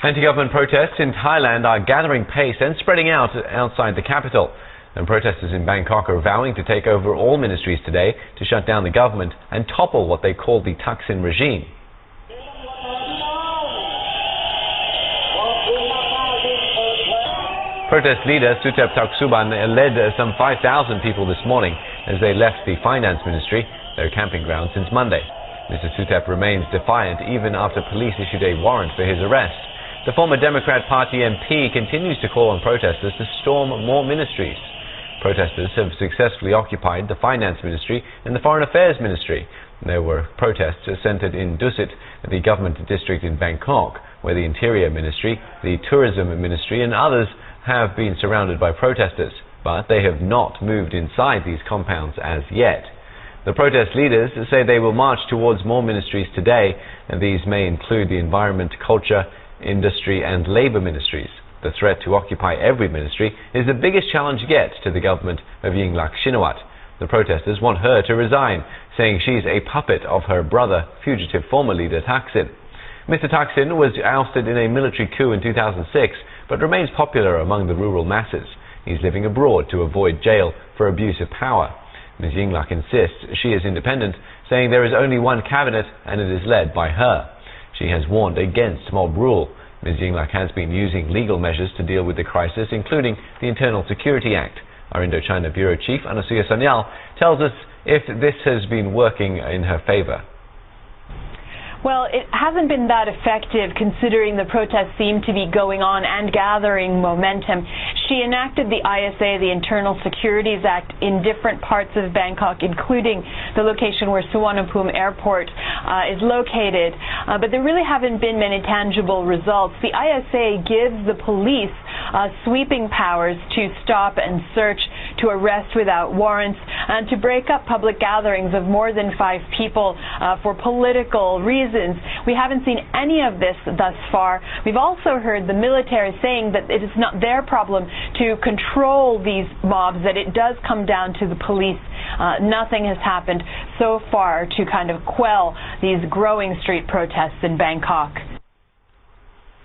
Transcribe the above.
Anti-government protests in Thailand are gathering pace and spreading out outside the capital. And protesters in Bangkok are vowing to take over all ministries today to shut down the government and topple what they call the Thaksin regime. Protest leader Suthep Thaugsuban led some 5,000 people this morning as they left the finance ministry, their camping ground since Monday. Mr. Suthep remains defiant even after police issued a warrant for his arrest. The former Democrat Party MP continues to call on protesters to storm more ministries. Protesters have successfully occupied the Finance Ministry and the Foreign Affairs Ministry. There were protests centered in Dusit, the government district in Bangkok, where the Interior Ministry, the Tourism Ministry and others have been surrounded by protesters, but they have not moved inside these compounds as yet. The protest leaders say they will march towards more ministries today, and these may include the Environment, Culture, Industry and Labour ministries. The threat to occupy every ministry is the biggest challenge yet to the government of Yingluck Shinawatra. The protesters want her to resign, saying she's a puppet of her brother, fugitive former leader Thaksin. Mr. Thaksin was ousted in a military coup in 2006, but remains popular among the rural masses. He's living abroad to avoid jail for abuse of power. Ms. Yingluck insists she is independent, saying there is only one cabinet and it is led by her. She has warned against mob rule. Ms. Yingluck has been using legal measures to deal with the crisis, including the Internal Security Act. Our Indochina Bureau Chief, Anasuya Sanyal, tells us if this has been working in her favor. Well, it hasn't been that effective considering the protests seem to be going on and gathering momentum. She enacted the ISA, the Internal Securities Act, in different parts of Bangkok, including the location where Suvarnabhumi Airport is located. But there really haven't been many tangible results. The ISA gives the police sweeping powers to stop and search, to arrest without warrants, and to break up public gatherings of more than 5 people for political reasons. We haven't seen any of this thus far. We've also heard the military saying that it is not their problem to control these mobs, that it does come down to the police. Nothing has happened so far to kind of quell these growing street protests in Bangkok.